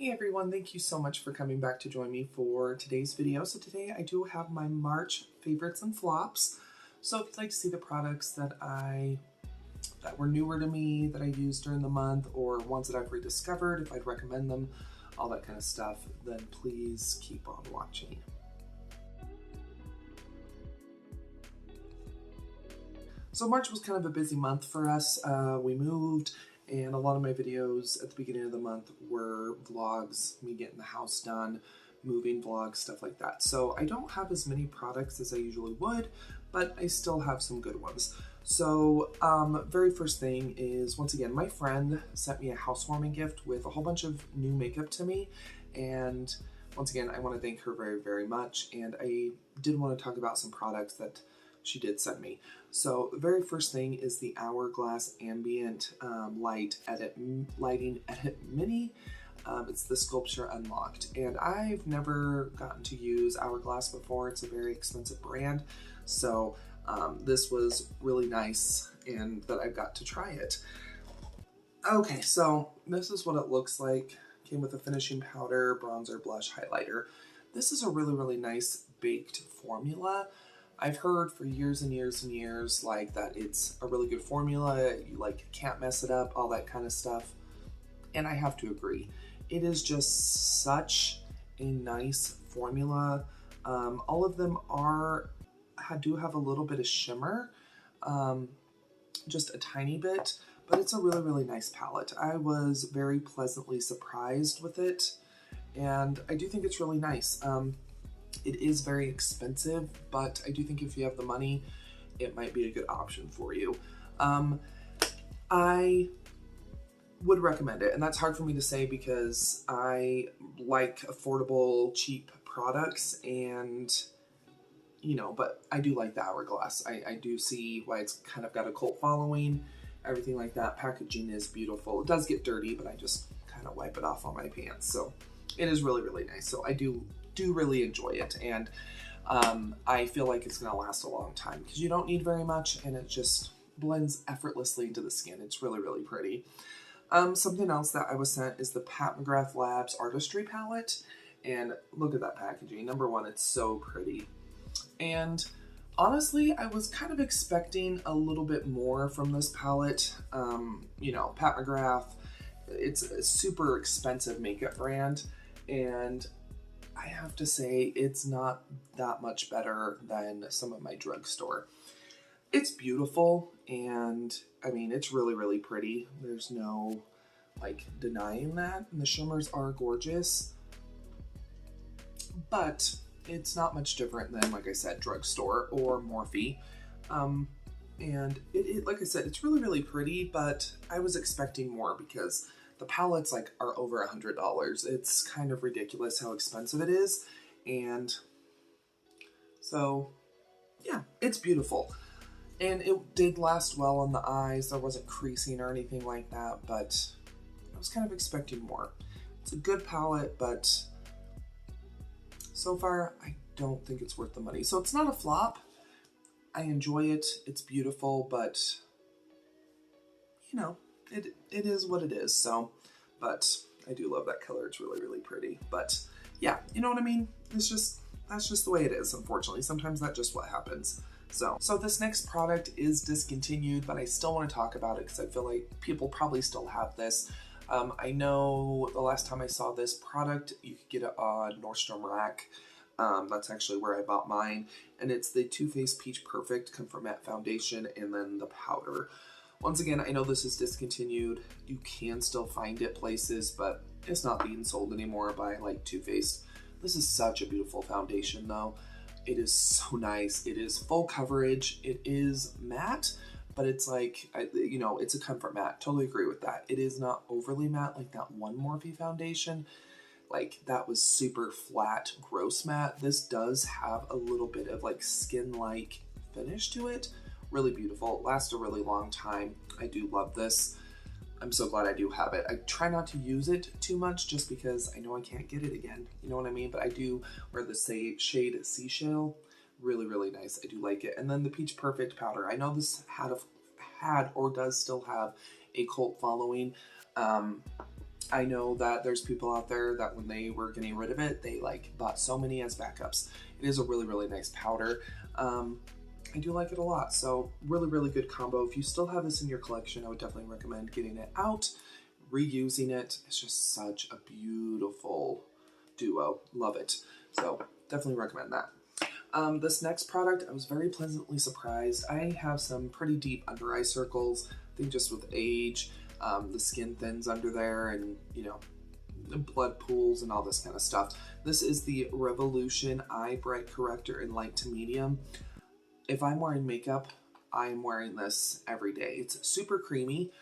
Hey everyone, thank you so much for coming back to join me for today's video. So today I do have my March favorites and flops. So if you'd like to see the products that were newer to me, that I used during the month, or ones that I've rediscovered, if I'd recommend them, all that kind of stuff, then please keep on watching. So March was kind of a busy month for us. We moved, and a lot of my videos at the beginning of the month were vlogs, me getting the house done, moving vlogs, stuff like that. So I don't have as many products as I usually would, but I still have some good ones. So very first thing is, once again, my friend sent me a housewarming gift with a whole bunch of new makeup to me. And once again, I want to thank her very, very much. And I did want to talk about some products that she did send me. So the very first thing is the Hourglass Ambient Lighting Edit Mini. It's the Sculpture Unlocked, and I've never gotten to use Hourglass before. It's a very expensive brand, so this was really nice and that I got to try it. Okay, so this is what it looks like. Came with a finishing powder, bronzer, blush, highlighter. This is a really, really nice baked formula. I've heard for years and years and years like that it's a really good formula, you like can't mess it up, all that kind of stuff. And I have to agree. It is just such a nice formula. All of them do have a little bit of shimmer, just a tiny bit, but it's a really, really nice palette. I was very pleasantly surprised with it, and I do think it's really nice. It is very expensive, but I do think if you have the money, it might be a good option for you. I would recommend it, and that's hard for me to say because I like affordable, cheap products, and but I do like the Hourglass. I do see why it's kind of got a cult following, everything like that. Packaging is beautiful. It does get dirty, but I just kind of wipe it off on my pants, so it is really, really nice. So I do really enjoy it, and I feel like it's going to last a long time because you don't need very much, and it just blends effortlessly into the skin. It's really, really pretty. Something else that I was sent is the McGrath Labs Artistry Palette, and look at that packaging. Number one, it's so pretty. And honestly, I was kind of expecting a little bit more from this palette. Pat McGrath, it's a super expensive makeup brand, and I have to say it's not that much better than some of my drugstore. It's beautiful, and I mean, it's really, really pretty. There's no denying that, and the shimmers are gorgeous, but it's not much different than, like I said, drugstore or Morphe. And like I said, it's really, really pretty, but I was expecting more because the palettes are over $100. It's kind of ridiculous how expensive it is. And so yeah, it's beautiful. And it did last well on the eyes. There wasn't creasing or anything like that, but I was kind of expecting more. It's a good palette, but so far I don't think it's worth the money. So it's not a flop. I enjoy it. It's beautiful, but it is what it is. So, but I do love that color. It's really, really pretty. But yeah, you know what I mean? That's just the way it is, unfortunately. Sometimes that's just what happens. So this next product is discontinued, but I still want to talk about it because I feel like people probably still have this. I know the last time I saw this product, you could get it on Nordstrom Rack. That's actually where I bought mine. And it's the Too Faced Peach Perfect Comfort Matte Foundation and then the powder. Once again, I know this is discontinued. You can still find it places, but it's not being sold anymore by Too Faced. This is such a beautiful foundation though. It is so nice. It is full coverage. It is matte, but it's it's a comfort matte. Totally agree with that. It is not overly matte like that one Morphe foundation. That was super flat, gross matte. This does have a little bit of skin-like finish to it. Really beautiful. It lasts a really long time. I do love this. I'm so glad I do have it. I try not to use it too much just because I know I can't get it again. You know what I mean? But I do wear the shade Seashell. Really, really nice. I do like it. And then the Peach Perfect powder. I know this had or does still have a cult following. I know that there's people out there that when they were getting rid of it, they like bought so many as backups. It is a really, really nice powder. I do like it a lot. So really, really good combo. If you still have this in your collection, I would definitely recommend getting it out, reusing it. It's just such a beautiful duo. Love it. So definitely recommend that. This next product, I was very pleasantly surprised. I have some pretty deep under eye circles. I think just with age, the skin thins under there, and you know, blood pools and all this kind of stuff. This is the Revolution Eye Bright Corrector in light to medium. If I'm wearing makeup, I'm wearing this every day. It's super creamy.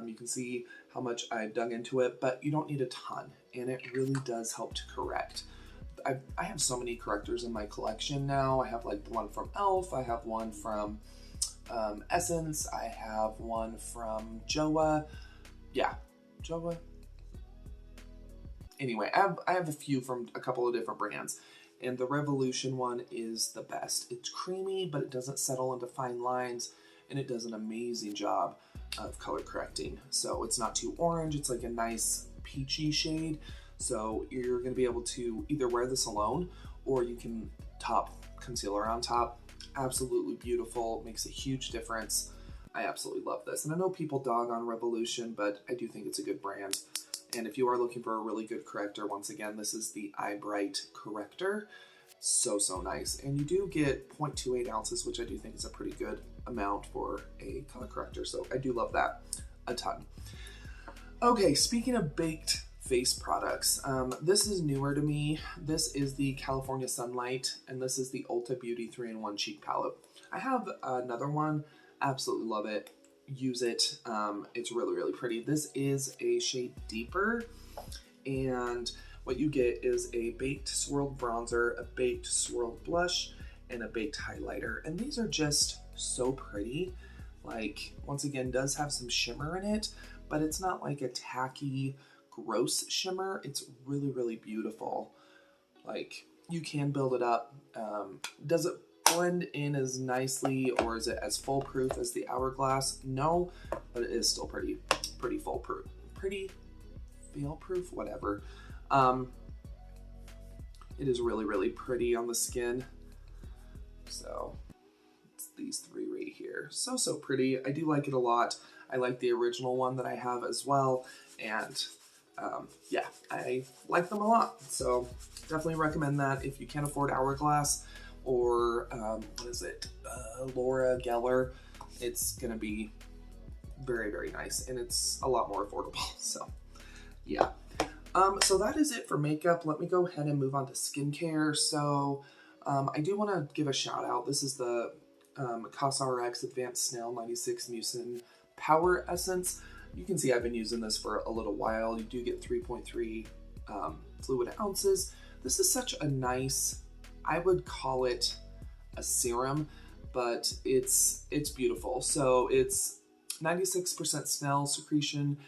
You can see how much I've dug into it, but you don't need a ton, and it really does help to correct. I have so many correctors in my collection now. I have like the one from e.l.f. I have one from Essence. I have one from Joa. Yeah, Joa. Anyway, I have a few from a couple of different brands, and the Revolution one is the best. It's creamy, but it doesn't settle into fine lines, and it does an amazing job of color correcting. So it's not too orange. It's like a nice peachy shade. So you're going to be able to either wear this alone, or you can top concealer on top. Absolutely beautiful. Makes a huge difference. I absolutely love this. And I know people dog on Revolution, but I do think it's a good brand. And if you are looking for a really good corrector, once again, this is the Eye Bright Corrector. So, so nice. And you do get 0.28 ounces, which I do think is a pretty good amount for a color corrector. So I do love that a ton. Okay, speaking of baked face products, this is newer to me. This is the California Sunlight, and this is the Ulta Beauty 3-in-1 Cheek Palette. I have another one. Absolutely love it. Use it. It's really, really pretty. This is a shade deeper, and what you get is a baked swirled bronzer, a baked swirled blush, and a baked highlighter. And these are just so pretty. Like, once again, does have some shimmer in it, but it's not like a tacky, gross shimmer. It's really, really beautiful. Like, you can build it up. Does it blend in as nicely, or is it as foolproof as the Hourglass? No, but it is still pretty foolproof. Pretty fail-proof, whatever. It is really, really pretty on the skin. So it's these three right here. So, so pretty. I do like it a lot. I like the original one that I have as well. And yeah, I like them a lot. So definitely recommend that if you can't afford Hourglass or what is it? Laura Geller. It's gonna be very, very nice, and it's a lot more affordable. So yeah. So that is it for makeup. Let me go ahead and move on to skincare. So I do want to give a shout out. This is the CosRx Advanced Snail 96 Mucin Power Essence. You can see I've been using this for a little while. You do get 3.3 fluid ounces. This is such a nice, I would call it a serum, but it's beautiful. So it's 96% snail secretion.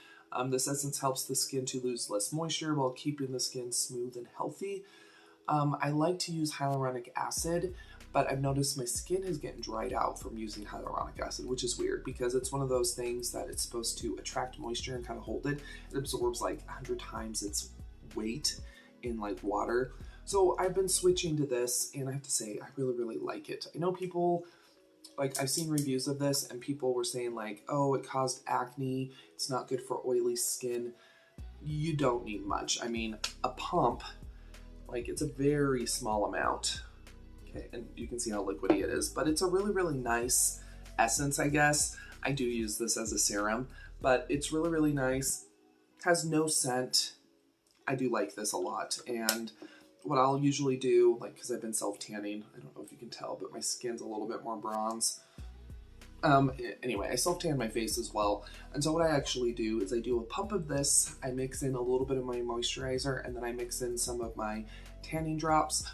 This essence helps the skin to lose less moisture while keeping the skin smooth and healthy. I like to use hyaluronic acid, but I've noticed my skin is getting dried out from using hyaluronic acid, which is weird because it's one of those things that it's supposed to attract moisture and kind of hold it. It absorbs like 100 times its weight in like water. So I've been switching to this, and I have to say I really, really like it. I know people, like, I've seen reviews of this and people were saying like, oh, it caused acne, it's not good for oily skin. You don't need much. I mean, a pump, like, it's a very small amount. Okay, and you can see how liquidy it is, but it's a really, really nice essence, I guess. I do use this as a serum, but it's really, really nice. Has no scent. I do like this a lot. And what I'll usually do, like, because I've been self-tanning, I don't know if you can tell, but my skin's a little bit more bronze. Anyway, I self-tan my face as well. And so what I actually do is I do a pump of this, I mix in a little bit of my moisturizer, and then I mix in some of my tanning drops.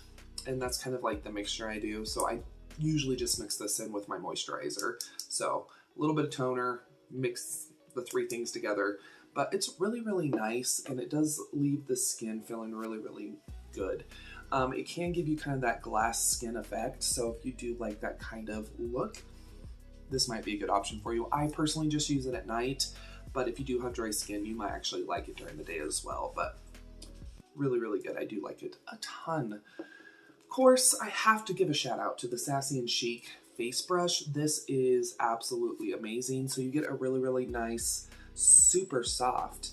And that's kind of like the mixture I do. So I usually just mix this in with my moisturizer. So a little bit of toner, mix the three things together. But it's really, really nice, and it does leave the skin feeling really, really good. It can give you kind of that glass skin effect. So if you do like that kind of look, this might be a good option for you. I personally just use it at night, but if you do have dry skin, you might actually like it during the day as well. But really, really good. I do like it a ton. Of course, I have to give a shout out to the Sassy Chic face brush. This is absolutely amazing. So you get a really, really nice, super soft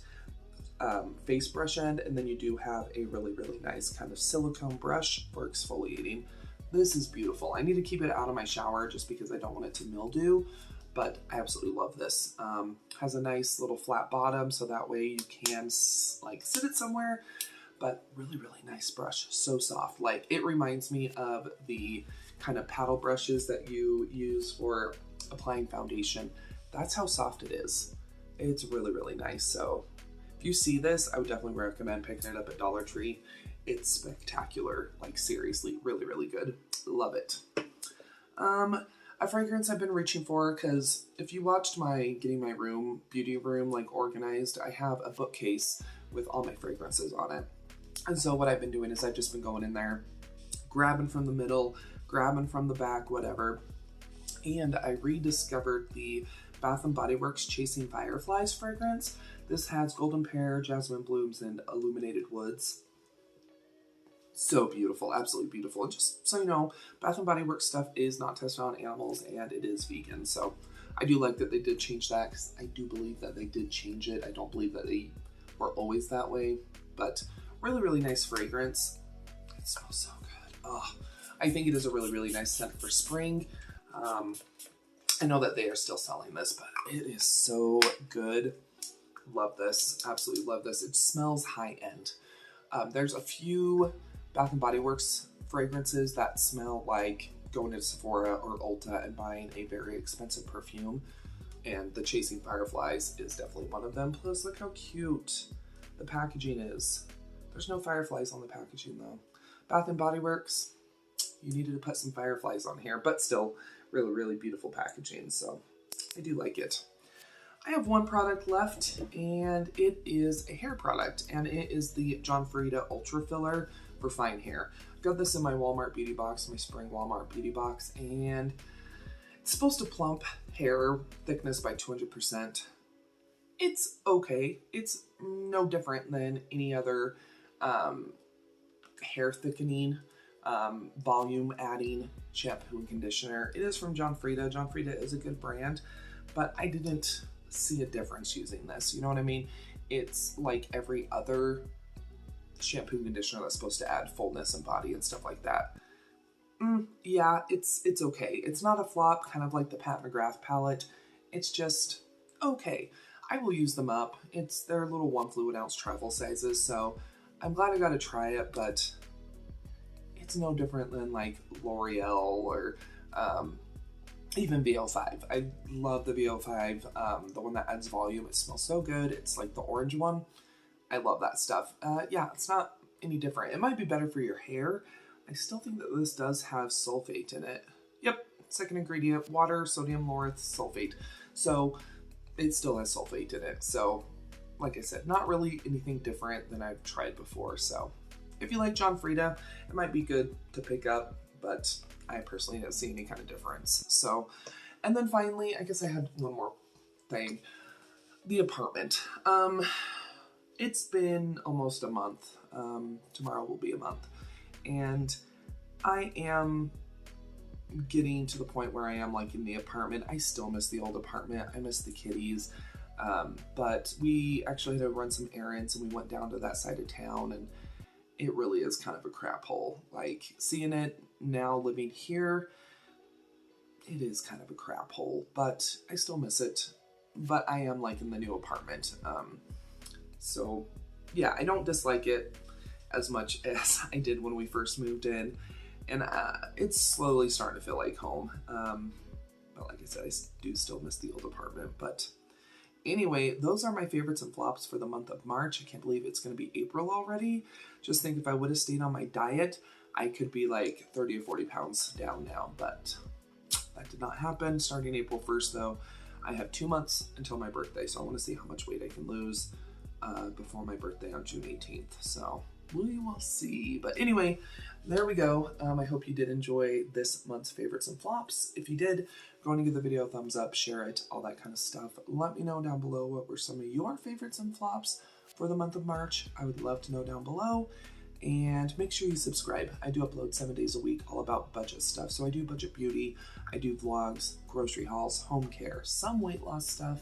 face brush end, and then you do have a really, really nice kind of silicone brush for exfoliating. This is beautiful. I need to keep it out of my shower just because I don't want it to mildew, but I absolutely love this. Has a nice little flat bottom, so that way you can like sit it somewhere, but really, really nice brush. So soft. Like, it reminds me of the kind of paddle brushes that you use for applying foundation. That's how soft it is. It's really, really nice. So if you see this, I would definitely recommend picking it up at Dollar Tree. It's spectacular. Like, seriously, really, really good. Love it. A fragrance I've been reaching for, because if you watched my getting my room, beauty room, like, organized, I have a bookcase with all my fragrances on it. And so what I've been doing is I've just been going in there, grabbing from the middle, grabbing from the back, whatever. And I rediscovered the Bath & Body Works Chasing Fireflies fragrance. This has golden pear, jasmine blooms, and illuminated woods. So beautiful, absolutely beautiful. And just so you know, Bath & Body Works stuff is not tested on animals, and it is vegan. So I do like that they did change that, because I do believe that they did change it. I don't believe that they were always that way, but really, really nice fragrance. It smells so good. Oh, I think it is a really, really nice scent for spring. I know that they are still selling this, but it is so good. Love this, absolutely love this. It smells high end. There's a few Bath & Body Works fragrances that smell like going to Sephora or Ulta and buying a very expensive perfume, and the Chasing Fireflies is definitely one of them. Plus, look how cute the packaging is. There's no fireflies on the packaging though. Bath & Body Works, you needed to put some fireflies on here, but still really, really beautiful packaging, so I do like it. I have one product left, and it is a hair product, and it is the John Freda Ultra Filler for fine hair. I got this in my Walmart beauty box, my spring Walmart beauty box, and it's supposed to plump hair thickness by 200%. It's okay. It's no different than any other hair thickening, volume adding shampoo and conditioner. It is from John Freda. John Freda is a good brand, but I didn't see a difference using this. You know what I mean? It's like every other shampoo and conditioner that's supposed to add fullness and body and stuff like that. Yeah, it's okay. It's not a flop, kind of like the Pat McGrath palette. It's just okay. I will use them up. They're little 1 fluid ounce travel sizes, so I'm glad I got to try it, but it's no different than like L'Oreal or even VO5. I love the VO5, the one that adds volume. It smells so good. It's like the orange one. I love that stuff. Yeah, it's not any different. It might be better for your hair. I still think that this does have sulfate in it. Yep, second ingredient, water, sodium lauryl sulfate. So it still has sulfate in it. So like I said, not really anything different than I've tried before. So if you like John Freda, it might be good to pick up, but I personally didn't see any kind of difference. So, and then finally, I guess I had one more thing. The apartment. It's been almost a month. Tomorrow will be a month. And I am getting to the point where I am like in the apartment. I still miss the old apartment. I miss the kitties. But we actually had to run some errands, and we went down to that side of town, and it really is kind of a crap hole. Like, seeing it now living here, it is kind of a crap hole, but I still miss it. But I am like in the new apartment. So yeah, I don't dislike it as much as I did when we first moved in, and it's slowly starting to feel like home. But like I said, I do still miss the old apartment. But anyway, those are my favorites and flops for the month of March. I can't believe it's going to be April already. Just think, if I would have stayed on my diet, I could be like 30 or 40 pounds down now, but that did not happen. Starting April 1st though, I have 2 months until my birthday, so I want to see how much weight I can lose before my birthday on June 18th. So we will see. But anyway, there we go. I hope you did enjoy this month's favorites and flops. If you did, go and give the video a thumbs up, share it, all that kind of stuff. Let me know down below what were some of your favorites and flops for the month of March. I would love to know down below. And make sure you subscribe. I do upload 7 days a week all about budget stuff. So I do budget beauty, I do vlogs, grocery hauls, home care, some weight loss stuff.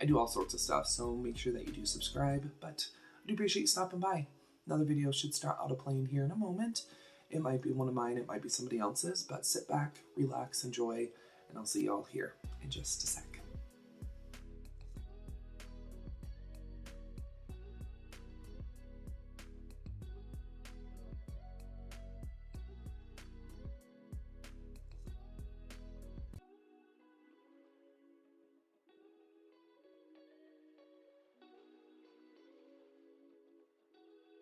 I do all sorts of stuff, so make sure that you do subscribe. But I do appreciate you stopping by. Another video should start autoplaying here in a moment. It might be one of mine, it might be somebody else's, but sit back, relax, enjoy, and I'll see you all here in just a sec.